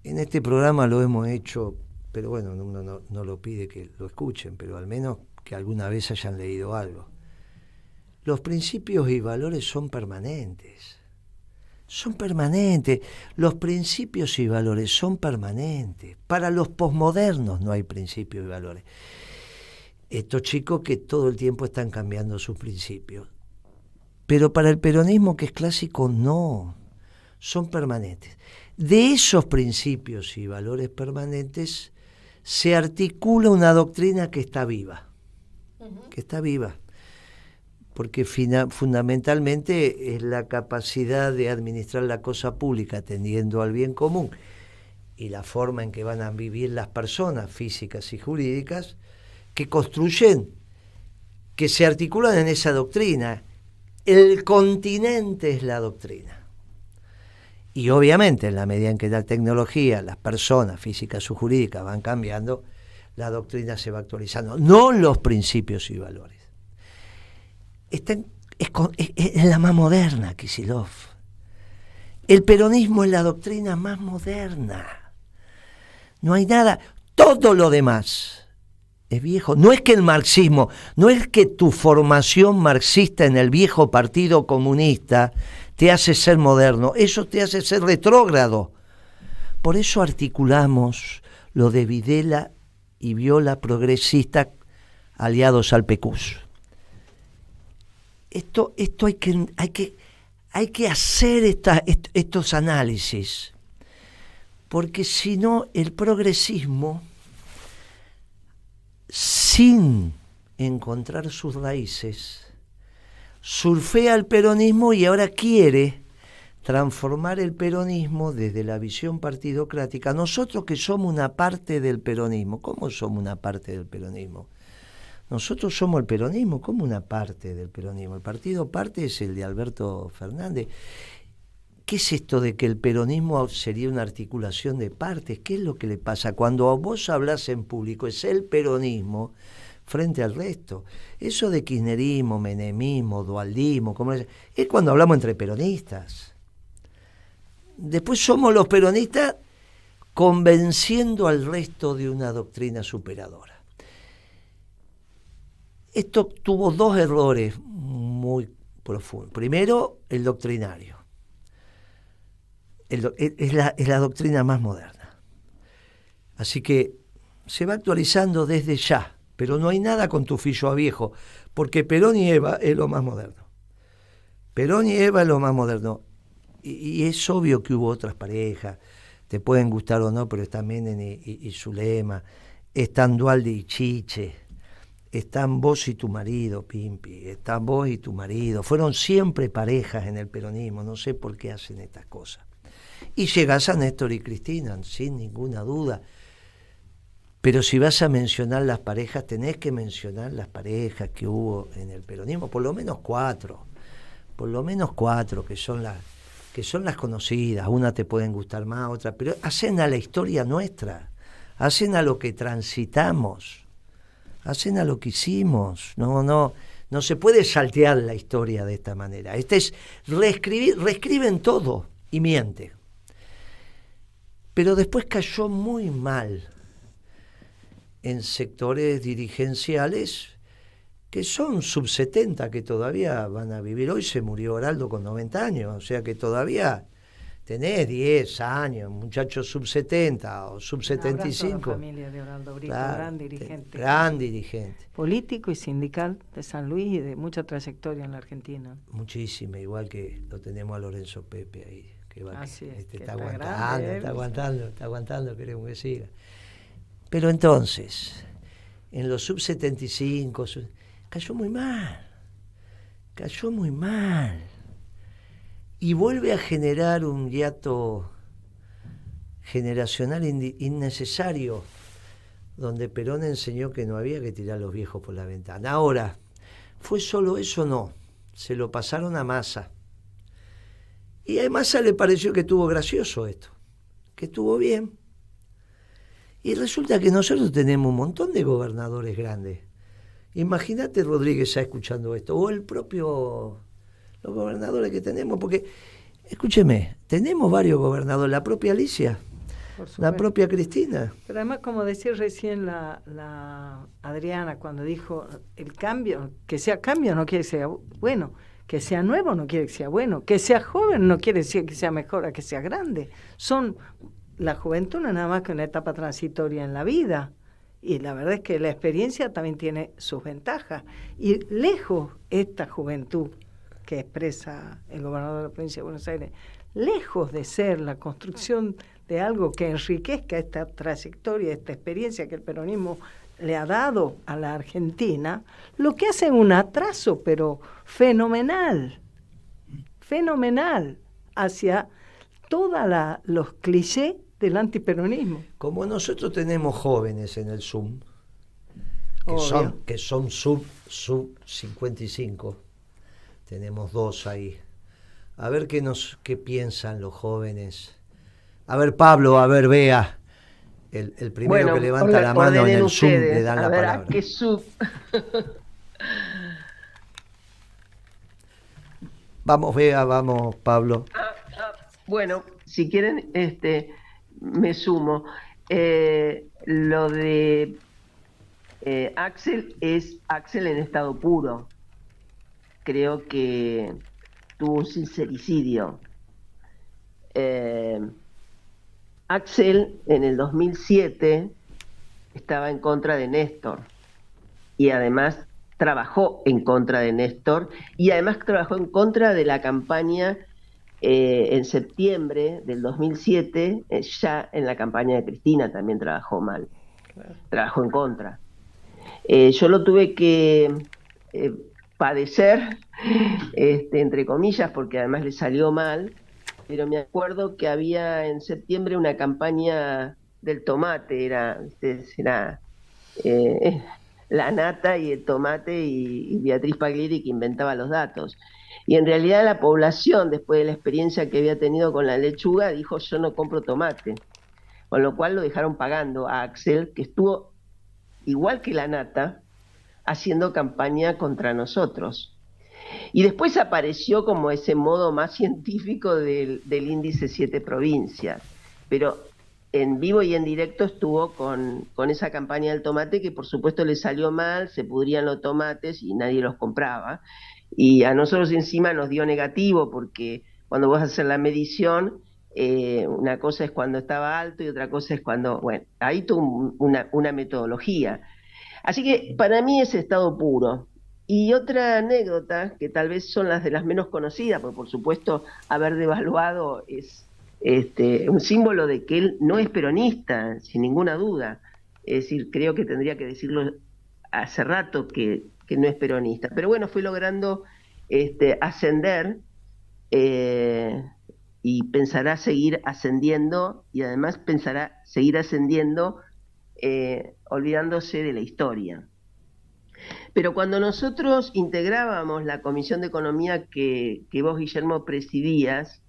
S3: En este programa lo hemos hecho, pero bueno, uno no lo pide que lo escuchen, pero al menos que alguna vez hayan leído algo. Los principios y valores son permanentes. Son permanentes. Los principios y valores son permanentes. Para los posmodernos no hay principios y valores. Estos chicos que todo el tiempo están cambiando sus principios. Pero para el peronismo, que es clásico, no. Son permanentes. De esos principios y valores permanentes se articula una doctrina que está viva. Que está viva. Porque fundamentalmente es la capacidad de administrar la cosa pública atendiendo al bien común y la forma en que van a vivir las personas físicas y jurídicas que construyen, que se articulan en esa doctrina. El continente es la doctrina. Y obviamente en la medida en que la tecnología, las personas físicas o jurídicas van cambiando, la doctrina se va actualizando, no los principios y valores. Es la más moderna, Kicillof. El peronismo es la doctrina más moderna. No hay nada, todo lo demás es viejo. No es que el marxismo, no es que tu formación marxista en el viejo Partido Comunista te hace ser moderno, eso te hace ser retrógrado. Por eso articulamos lo de Videla y Viola progresista aliados al PECUS. Esto hay que hacer estos análisis, porque si no el progresismo, sin encontrar sus raíces, surfea el peronismo y ahora quiere transformar el peronismo desde la visión partidocrática. Nosotros que somos una parte del peronismo, ¿cómo somos una parte del peronismo? Nosotros somos el peronismo como una parte del peronismo. El partido parte es el de Alberto Fernández. ¿Qué es esto de que el peronismo sería una articulación de partes? ¿Qué es lo que le pasa? Cuando vos hablas en público es el peronismo frente al resto. Eso de kirchnerismo, menemismo, dualdismo, es cuando hablamos entre peronistas. Después somos los peronistas convenciendo al resto de una doctrina superadora. Esto tuvo dos errores muy profundos. Primero, el doctrinario. Es la doctrina más moderna. Así que se va actualizando desde ya, pero no hay nada con tufillo a viejo, porque Perón y Eva es lo más moderno. Perón y Eva es lo más moderno. Y es obvio que hubo otras parejas, te pueden gustar o no, pero están Menem y Zulema, están Dualde y Chiche, están vos y tu marido, Pimpi, están vos y tu marido. Fueron siempre parejas en el peronismo, no sé por qué hacen estas cosas. Y llegás a Néstor y Cristina, sin ninguna duda. Pero si vas a mencionar las parejas, tenés que mencionar las parejas que hubo en el peronismo, por lo menos cuatro que son las conocidas. Unas te pueden gustar más, otras, pero hacen a la historia nuestra, hacen a lo que transitamos, hacen a lo que hicimos. No se puede saltear la historia de esta manera. Este es reescriben todo y miente. Pero después cayó muy mal en sectores dirigenciales que son sub-70, que todavía van a vivir. Hoy se murió Oraldo con 90 años, o sea que todavía tenés 10 años, muchachos sub-70 o sub-75.
S2: La familia de Oraldo Brito,
S3: claro,
S2: gran dirigente.
S3: Gran dirigente.
S2: Político y sindical de San Luis y de mucha trayectoria en la Argentina.
S3: Muchísima, igual que lo tenemos a Lorenzo Pepe ahí. Que va,
S2: que
S3: está aguantando, queremos que siga. Pero entonces, en los sub-75, cayó muy mal. Y vuelve a generar un hiato generacional innecesario, donde Perón enseñó que no había que tirar a los viejos por la ventana. Ahora, ¿fue solo eso? No. Se lo pasaron a Massa. Y a Massa le pareció que estuvo gracioso esto, que estuvo bien. Y resulta que nosotros tenemos un montón de gobernadores grandes. Imagínate Rodríguez Sá escuchando esto, o los gobernadores que tenemos, porque, escúcheme, tenemos varios gobernadores, la propia Alicia, la propia Cristina.
S2: Pero además, como decía recién la Adriana, cuando dijo el cambio, que sea cambio no quiere que sea bueno, que sea nuevo no quiere que sea bueno, que sea joven no quiere decir que sea mejor a que sea grande. La juventud no es nada más que una etapa transitoria en la vida, y la verdad es que la experiencia también tiene sus ventajas, y lejos esta juventud que expresa el gobernador de la provincia de Buenos Aires, lejos de ser la construcción de algo que enriquezca esta trayectoria, esta experiencia que el peronismo le ha dado a la Argentina, lo que hace es un atraso, pero fenomenal, hacia todos los clichés del antiperonismo.
S3: Como nosotros tenemos jóvenes en el Zoom, que son sub 55, tenemos 2 ahí. A ver qué piensan los jóvenes. A ver, Pablo, a ver, Bea. El primero que levanta la mano en el Zoom le dan la palabra.
S5: ¿Qué sub?
S3: Vamos, Bea, vamos, Pablo.
S5: Bueno, si quieren, me sumo. Lo de Axel es Axel en estado puro. Creo que tuvo un sincericidio. Axel en el 2007 estaba en contra de Néstor y además trabajó en contra de Néstor y además trabajó en contra de la campaña en septiembre del 2007, ya en la campaña de Cristina también trabajó mal, trabajó en contra. Yo lo tuve que padecer, entre comillas, porque además le salió mal, pero me acuerdo que había en septiembre una campaña del tomate, era la nata y el tomate y Beatriz Paglieri que inventaba los datos. Y en realidad la población, después de la experiencia que había tenido con la lechuga, dijo yo no compro tomate. Con lo cual lo dejaron pagando a Axel, que estuvo, igual que la nata, haciendo campaña contra nosotros. Y después apareció como ese modo más científico del índice 7 provincias. Pero en vivo y en directo estuvo con esa campaña del tomate que por supuesto le salió mal, se pudrían los tomates y nadie los compraba. Y a nosotros encima nos dio negativo porque cuando vas a hacer la medición, una cosa es cuando estaba alto y otra cosa es cuando, bueno, ahí tuvo una metodología. Así que para mí es estado puro. Y otra anécdota, que tal vez son las de las menos conocidas, porque por supuesto haber devaluado es un símbolo de que él no es peronista, sin ninguna duda. Es decir, creo que tendría que decirlo hace rato que no es peronista. Pero bueno, fue logrando ascender y pensará seguir ascendiendo y además pensará seguir ascendiendo olvidándose de la historia. Pero cuando nosotros integrábamos la Comisión de Economía que vos, Guillermo, presidías,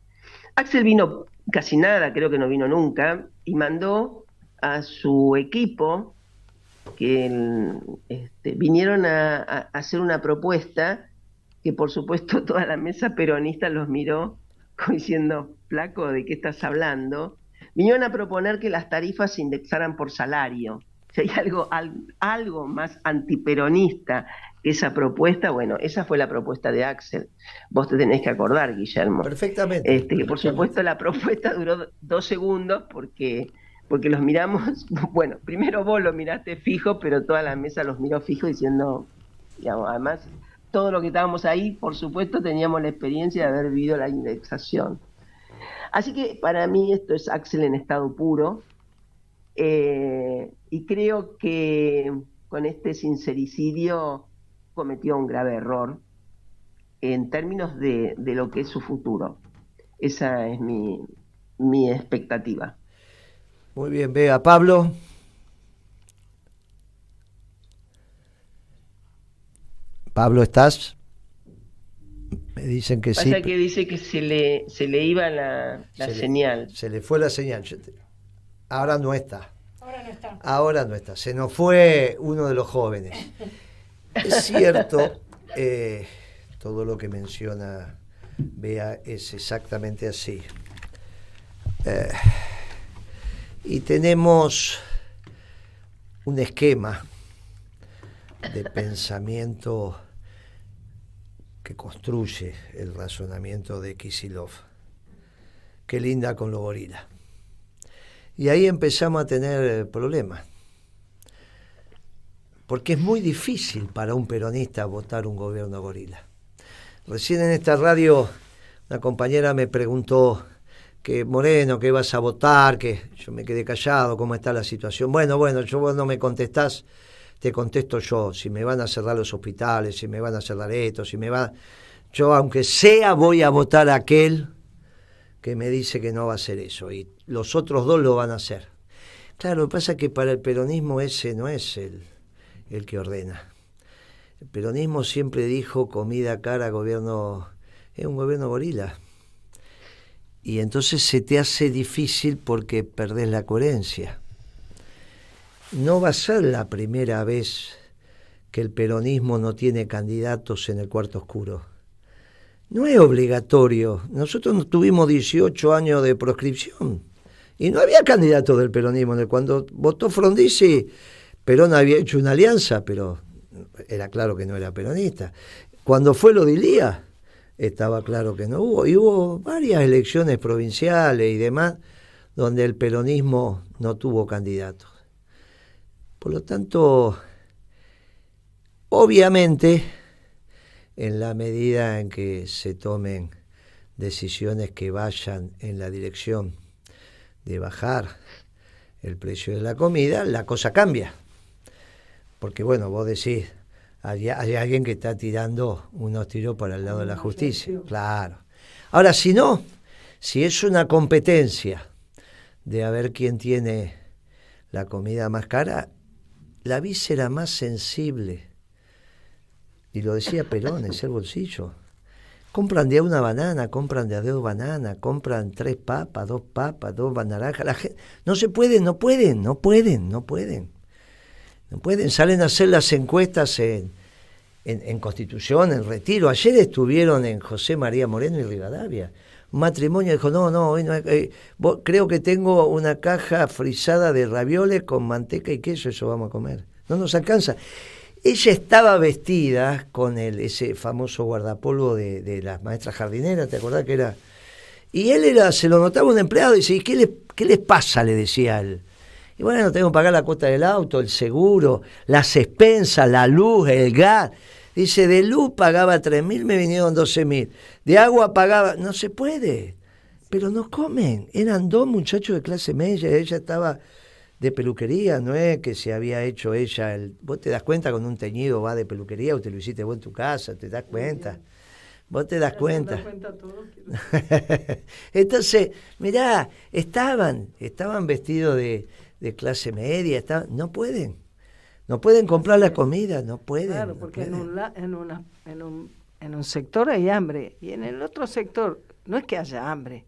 S5: Axel vino casi nada, creo que no vino nunca, y mandó a su equipo que vinieron a hacer una propuesta que por supuesto toda la mesa peronista los miró como diciendo, flaco, ¿de qué estás hablando? Vinieron a proponer que las tarifas se indexaran por salario. Si hay algo más antiperonista que esa propuesta, bueno, esa fue la propuesta de Axel. Vos te tenés que acordar, Guillermo.
S3: Perfectamente.
S5: Que por supuesto la propuesta duró 2 segundos porque los miramos, bueno, primero vos lo miraste fijo, pero toda la mesa los miró fijo diciendo, digamos, además, todo lo que estábamos ahí, por supuesto, teníamos la experiencia de haber vivido la indexación. Así que para mí esto es Axel en estado puro, y creo que con este sincericidio cometió un grave error en términos de lo que es su futuro. Esa es mi expectativa.
S3: Muy bien, Bea. Pablo. Pablo, ¿estás? Me dicen que sí.
S5: Pasa que dice que se le iba la señal.
S3: Se le fue la señal. Ahora no está.
S1: Ahora no está.
S3: Ahora no está. Se nos fue uno de los jóvenes. Es cierto, todo lo que menciona Bea es exactamente así. Y tenemos un esquema de pensamiento que construye el razonamiento de Kicillof. Qué linda con los gorilas. Y ahí empezamos a tener problemas. Porque es muy difícil para un peronista votar un gobierno gorila. Recién en esta radio una compañera me preguntó que Moreno, que vas a votar, que yo me quedé callado, cómo está la situación. Bueno, vos no me contestás, te contesto yo, si me van a cerrar los hospitales, si me van a cerrar esto, yo aunque sea voy a votar a aquel que me dice que no va a hacer eso, y los otros dos lo van a hacer. Claro, lo que pasa es que para el peronismo ese no es el que ordena. El peronismo siempre dijo comida cara, gobierno, es un gobierno gorila. Y entonces se te hace difícil porque perdés la coherencia. No va a ser la primera vez que el peronismo no tiene candidatos en el cuarto oscuro. No es obligatorio. Nosotros no tuvimos 18 años de proscripción y no había candidatos del peronismo. Cuando votó Frondizi, Perón había hecho una alianza, pero era claro que no era peronista. Cuando fue lo de Ilía, estaba claro que no hubo. Y hubo varias elecciones provinciales y demás donde el peronismo no tuvo candidatos. Por lo tanto, obviamente, en la medida en que se tomen decisiones que vayan en la dirección de bajar el precio de la comida, la cosa cambia. Porque, bueno, vos decís, hay alguien que está tirando unos tiros para el lado de la justicia. Claro. Ahora, si es una competencia de a ver quién tiene la comida más cara, la víscera más sensible, y lo decía Perón, es el bolsillo. Compran de a una banana, compran de a 2 bananas, compran 3 papas, 2 papas, 2 naranjas. La gente, no pueden. Salen a hacer las encuestas en Constitución, en Retiro. Ayer estuvieron en José María Moreno y Rivadavia. Un matrimonio dijo, no, hoy no creo que tengo una caja frisada de ravioles con manteca y queso, eso vamos a comer. No nos alcanza. Ella estaba vestida con ese famoso guardapolvo de las maestras jardineras, ¿te acordás que era? Y él se lo notaba un empleado y dice, ¿y qué les pasa? Le decía él. Y bueno, tengo que pagar la cuota del auto, el seguro, las expensas, la luz, el gas. Dice, de luz pagaba 3.000, me vinieron 12.000. De agua pagaba, no se puede. Pero no comen. Eran 2 muchachos de clase media, ella estaba de peluquería, no es que se había hecho ella. Vos te das cuenta cuando un teñido va de peluquería o te lo hiciste vos en tu casa, te das cuenta. Vos te das cuenta. Entonces, mirá, estaban vestidos de de clase media, no pueden comprar la comida, no pueden.
S2: Claro, porque en un sector hay hambre y en el otro sector no es que haya hambre,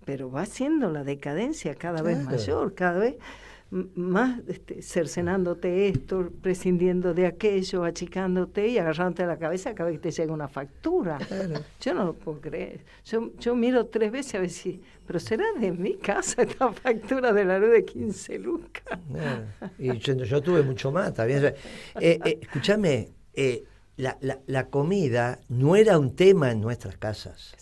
S2: pero va siendo la decadencia cada vez mayor, cada vez más cercenándote esto, prescindiendo de aquello, achicándote y agarrándote a la cabeza cada vez que te llega una factura. Claro. Yo no lo puedo creer. Yo miro 3 veces a ver si, pero será de mi casa esta factura de la luz de 15 lucas.
S3: Y yo tuve mucho más también. Escúchame, la comida no era un tema en nuestras casas.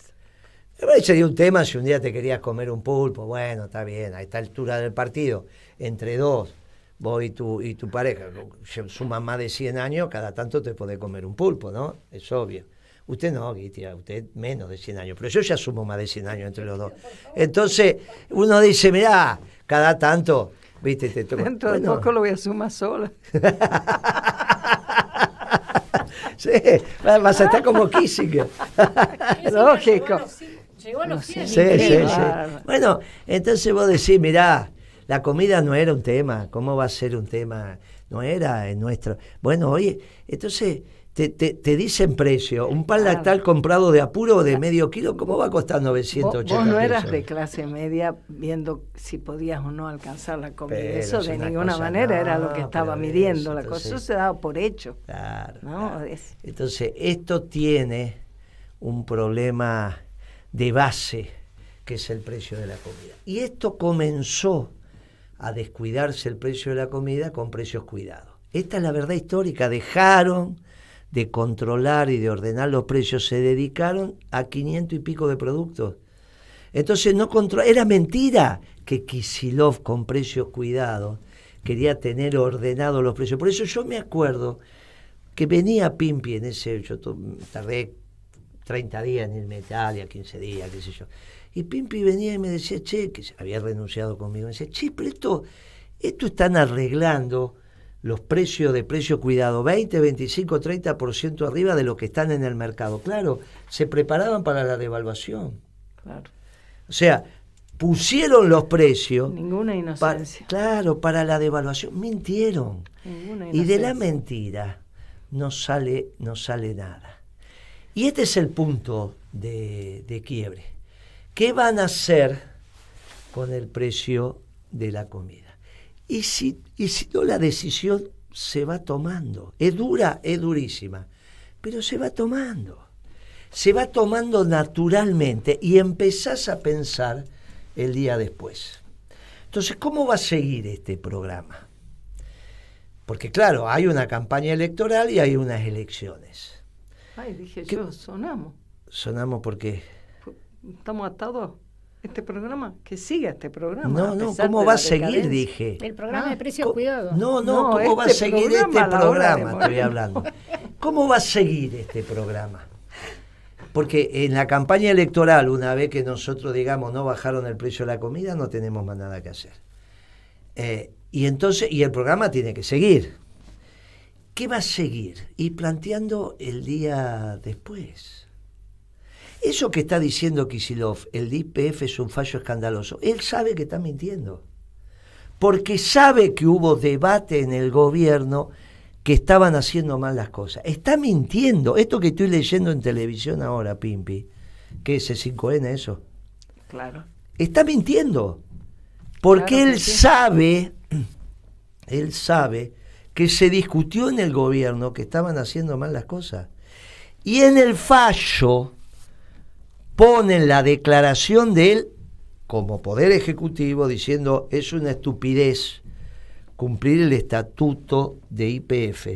S3: Sería un tema si un día te querías comer un pulpo, bueno, está bien, a esta altura del partido, entre dos, vos y tu pareja, suman más de 100 años, cada tanto te podés comer un pulpo, ¿no? Es obvio. Usted no, Guitia, usted menos de 100 años, pero yo ya sumo más de 100 años entre los dos. Entonces, uno dice, mirá, cada tanto, viste, te toca.
S2: Dentro de poco lo voy a sumar sola.
S3: Sí, vas a estar como Kissinger.
S2: Lógico.
S1: Llegó a los 100.
S3: Sí. Bueno, entonces vos decís, mirá, la comida no era un tema, ¿cómo va a ser un tema? No era en nuestro... Bueno, oye, entonces te dicen precio, un pan lactal comprado de apuro de medio kilo, ¿cómo va a costar 980 pesos?
S2: Vos no eras de clase media viendo si podías o no alcanzar la comida, pero eso de ninguna manera era lo que estaba midiendo, la cosa eso se daba por hecho.
S3: Claro,
S2: ¿no?
S3: Claro. Entonces, esto tiene un problema de base, que es el precio de la comida. Y esto comenzó a descuidarse el precio de la comida con precios cuidados. Esta es la verdad histórica. Dejaron de controlar y de ordenar los precios, se dedicaron a 500 y pico de productos. Entonces era mentira que Kicillof con precios cuidados quería tener ordenados los precios. Por eso yo me acuerdo que venía Pimpi en ese, yo tardé 30 días en irme a Italia, 15 días, qué sé yo. Y Pimpi venía y me decía, che, que había renunciado conmigo, me decía, che, pero esto están arreglando los precios de precio cuidado, 20, 25, 30% arriba de lo que están en el mercado. Claro, se preparaban para la devaluación.
S2: Claro.
S3: O sea, pusieron los precios.
S2: Ninguna inocencia.
S3: Para la devaluación. Mintieron.
S2: Ninguna
S3: inocencia. Y de la mentira no sale nada. Y este es el punto de quiebre. ¿Qué van a hacer con el precio de la comida? Y si no, la decisión se va tomando. Es dura, es durísima, pero se va tomando. Se va tomando naturalmente y empezás a pensar el día después. Entonces, ¿cómo va a seguir este programa? Porque claro, hay una campaña electoral y hay unas elecciones.
S2: Ay, dije yo, sonamos.
S3: ¿Sonamos por qué?
S2: Estamos atados. Este programa, que siga este programa.
S3: No, ¿cómo va a seguir? Dije.
S1: El programa de precios cuidados.
S3: No, ¿cómo va a seguir este programa? Estoy hablando. ¿Cómo va a seguir este programa? Porque en la campaña electoral, una vez que nosotros digamos no bajaron el precio de la comida, no tenemos más nada que hacer. Y el programa tiene que seguir. ¿Qué va a seguir? Y planteando el día después. Eso que está diciendo Kicillof, el YPF es un fallo escandaloso. Él sabe que está mintiendo. Porque sabe que hubo debate en el gobierno que estaban haciendo mal las cosas. Está mintiendo. Esto que estoy leyendo en televisión ahora, Pimpi, ¿qué es el 5N eso?
S2: Claro.
S3: Está mintiendo. Porque claro, él sabe que se discutió en el gobierno que estaban haciendo mal las cosas. Y en el fallo ponen la declaración de él como poder ejecutivo diciendo es una estupidez cumplir el estatuto de YPF.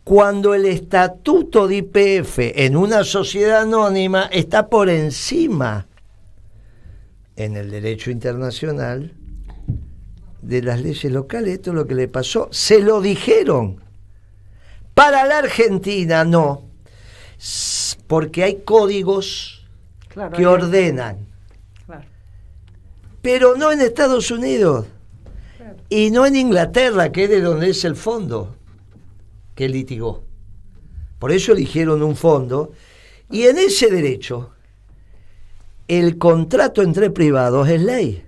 S3: Cuando el estatuto de YPF en una sociedad anónima está por encima en el derecho internacional de las leyes locales. Esto es lo que le pasó. Se lo dijeron. Para la Argentina no, porque hay códigos que ordenan.
S2: Claro.
S3: Pero no en Estados Unidos. Claro. Y no en Inglaterra, que es de donde es el fondo que litigó. Por eso eligieron un fondo. Y en ese derecho, el contrato entre privados es ley.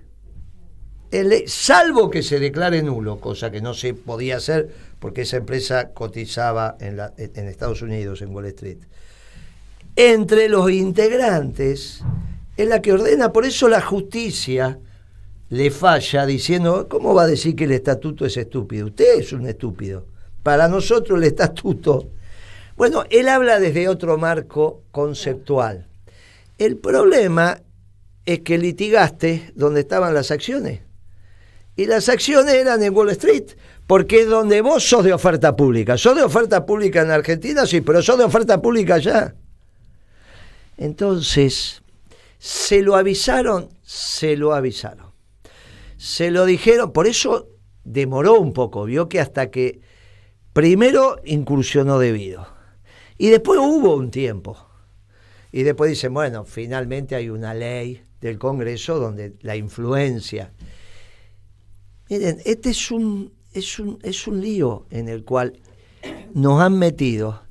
S3: salvo que se declare nulo, cosa que no se podía hacer porque esa empresa cotizaba en Estados Unidos, en Wall Street. Entre los integrantes es la que ordena, por eso la justicia le falla diciendo, ¿cómo va a decir que el estatuto es estúpido? Usted es un estúpido. Para nosotros el estatuto... Bueno, él habla desde otro marco conceptual. El problema es que litigaste donde estaban las acciones. Y las acciones eran en Wall Street, porque es donde vos sos de oferta pública. ¿Sos de oferta pública en Argentina? Sí, pero sos de oferta pública allá. Entonces, se lo avisaron. Se lo dijeron, por eso demoró un poco, vio que hasta que primero incursionó debido. Y después hubo un tiempo. Y después dicen, bueno, finalmente hay una ley del Congreso donde la influencia... Miren, este es un lío en el cual nos han metido,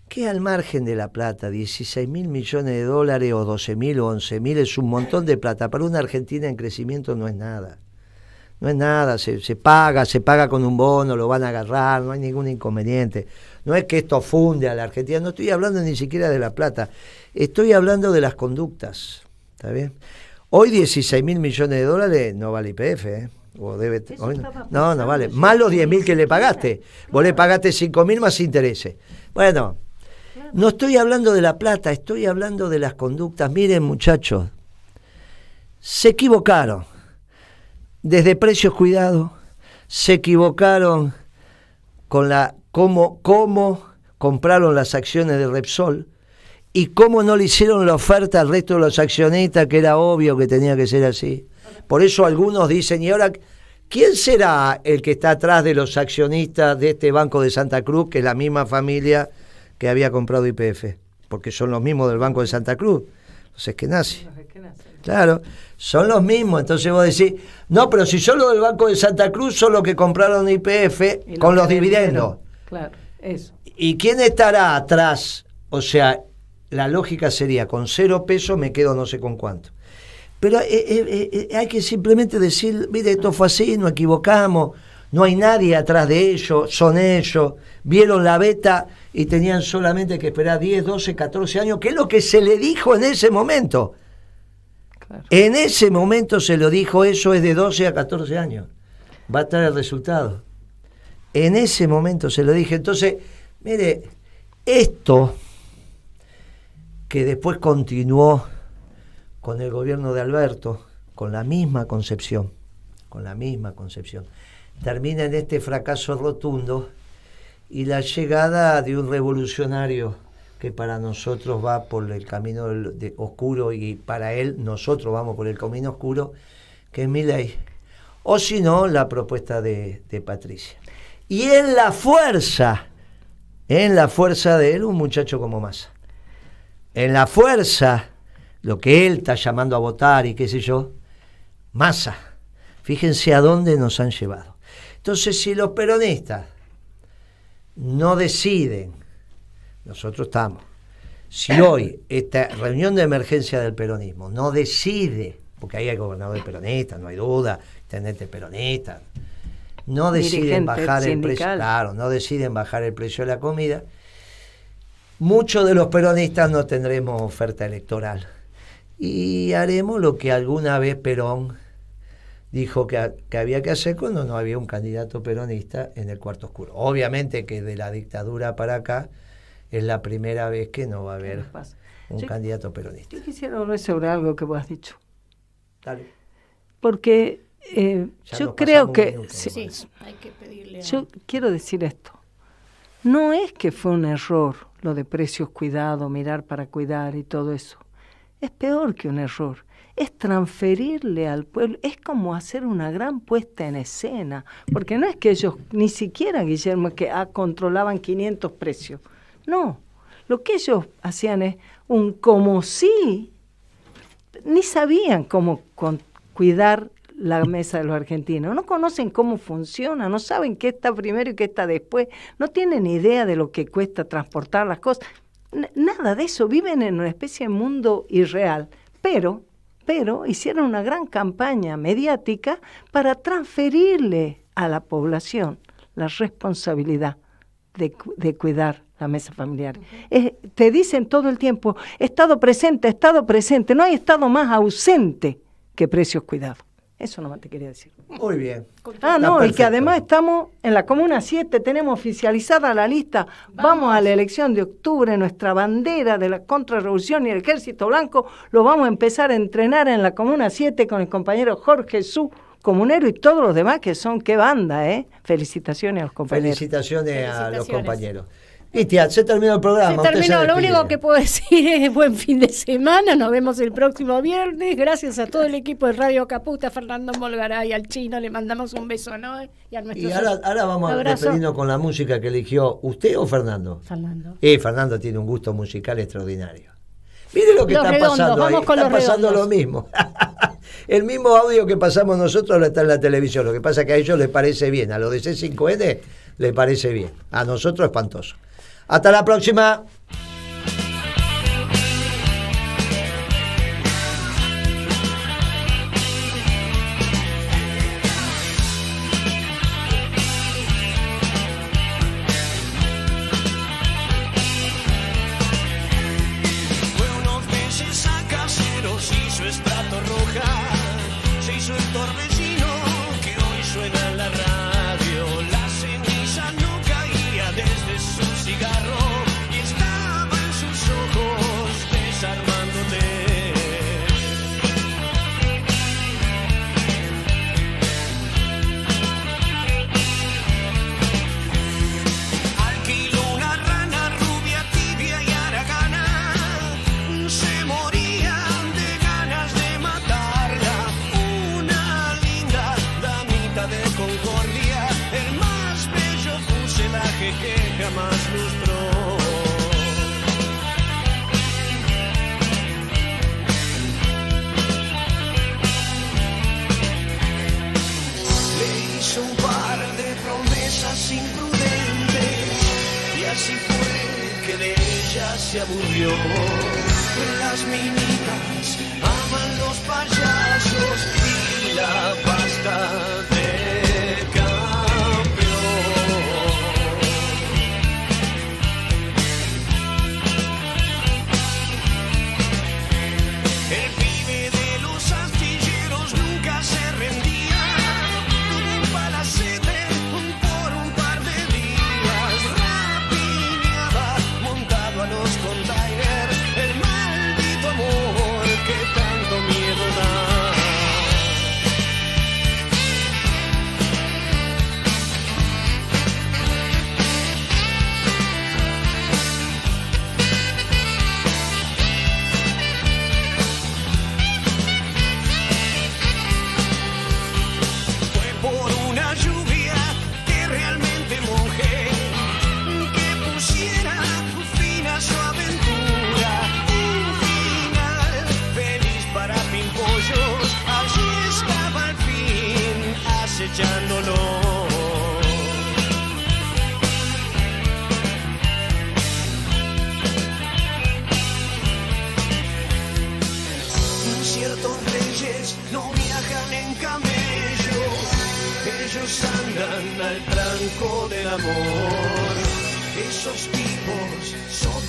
S3: que al margen de la plata, 16.000 millones de dólares o 12.000 o 11.000 es un montón de plata. Para una Argentina en crecimiento no es nada. No es nada, se paga con un bono, lo van a agarrar, no hay ningún inconveniente. No es que esto funde a la Argentina, no estoy hablando ni siquiera de la plata, estoy hablando de las conductas, ¿está bien? Hoy 16.000 millones de dólares no vale YPF, ¿eh? O debe, hoy no vale, más los 10.000 que le pagaste, vos le pagaste 5.000 más intereses. Bueno, no estoy hablando de la plata, estoy hablando de las conductas. Miren, muchachos, se equivocaron. Desde precios cuidados, se equivocaron con cómo compraron las acciones de Repsol y cómo no le hicieron la oferta al resto de los accionistas, que era obvio que tenía que ser así. Por eso algunos dicen, ¿y ahora quién será el que está atrás de los accionistas de este Banco de Santa Cruz, que es la misma familia que había comprado YPF? Porque son los mismos del Banco de Santa Cruz, los Eskenazi. Claro, son los mismos. Entonces vos decís, no, pero si son los del Banco de Santa Cruz, son los que compraron YPF con los dividendos.
S2: Claro, eso.
S3: ¿Y quién estará atrás? O sea, la lógica sería, con 0 pesos me quedo no sé con cuánto. Pero hay que simplemente decir, mire, esto fue así, nos equivocamos, no hay nadie atrás de ellos, son ellos, vieron la beta y tenían solamente que esperar 10, 12, 14 años, que es lo que se le dijo en ese momento. Claro. En ese momento se lo dijo, eso es de 12 a 14 años, va a estar el resultado. En ese momento se lo dije. Entonces, mire, esto que después continuó con el gobierno de Alberto, con la misma concepción, termina en este fracaso rotundo y la llegada de un revolucionario que para nosotros va por el camino oscuro y para él nosotros vamos por el camino oscuro, que es Milei, o si no, la propuesta de Patricia. Y en la fuerza de él, un muchacho como Massa. En la fuerza, lo que él está llamando a votar y qué sé yo, Massa. Fíjense a dónde nos han llevado. Entonces, si los peronistas no deciden, nosotros estamos. Si hoy esta reunión de emergencia del peronismo no decide, porque ahí hay gobernadores peronistas, no hay duda, intendentes peronistas, no deciden bajar el precio, claro, no deciden bajar el precio de la comida, muchos de los peronistas no tendremos oferta electoral y haremos lo que alguna vez Perón dijo que había que hacer cuando no había un candidato peronista en el cuarto oscuro. Obviamente que de la dictadura para acá es la primera vez que no va a haber un candidato peronista.
S2: Yo quisiera hablar sobre algo que vos has dicho.
S3: Dale.
S2: Porque yo creo que...
S1: Sí, hay que pedirle
S2: yo quiero decir esto. No es que fue un error lo de precios cuidados, mirar para cuidar y todo eso. Es peor que un error. Es transferirle al pueblo, es como hacer una gran puesta en escena, porque no es que ellos, ni siquiera Guillermo, que controlaban 500 precios. No, lo que ellos hacían es un como si, ni sabían cómo cuidar la mesa de los argentinos, no conocen cómo funciona, no saben qué está primero y qué está después, no tienen idea de lo que cuesta transportar las cosas, nada de eso, viven en una especie de mundo irreal, pero pero hicieron una gran campaña mediática para transferirle a la población la responsabilidad de cuidar la mesa familiar. Te dicen todo el tiempo, estado presente, no hay estado más ausente que Precios Cuidados. Eso nomás te quería decir.
S3: Muy bien.
S2: Y que además estamos en la Comuna 7, tenemos oficializada la lista, vamos a la elección de octubre, nuestra bandera de la contrarrevolución y el Ejército Blanco, lo vamos a empezar a entrenar en la Comuna 7 con el compañero Jorge Su, comunero, y todos los demás que son, qué banda, Felicitaciones a los compañeros.
S3: Felicitaciones a los compañeros. Cristian, se terminó el programa.
S1: Se terminó, lo único que puedo decir es buen fin de semana, nos vemos el próximo viernes, gracias a todo el equipo de Radio Caputa, a Fernando Molgaray, al Chino, le mandamos un beso, ¿no? Y
S3: ahora vamos a despedirnos con la música que eligió usted o Fernando.
S1: Fernando.
S3: Fernando tiene un gusto musical extraordinario. Mire lo que está pasando ahí, está pasando lo mismo. El mismo audio que pasamos nosotros está en la televisión, lo que pasa es que a ellos les parece bien, a los de C5N les parece bien, a nosotros espantoso. Hasta la próxima.
S6: Fue unos meses a Caseros, hizo estrato roja, se hizo el torbellino que hoy suena en la radio. La ceniza no caía desde su cigarro y estaba en sus ojos desarmándote. Alquiló una rana rubia, tibia y haragana, se morían de ganas de matarla. Una linda damita de Concordia, el más bello fuselaje que jamás lustró. Le hizo un par de promesas imprudentes y así fue que de ella se aburrió. Las minitas aman los payasos y la pasta de campeón. El pibe de los astilleros nunca se rendía, tuvo un palacete por un par de días, rapiñaba montado a los containers, el maldito amor que tanto miedo da. Fue por una lluvia que realmente mojé, que pusiera fin a su aventura. Un final feliz para Pimpollos, allí estaba al fin acechándolo. Ciertos reyes no viajan en camello, ellos andan al tranco del amor. Esos tipos son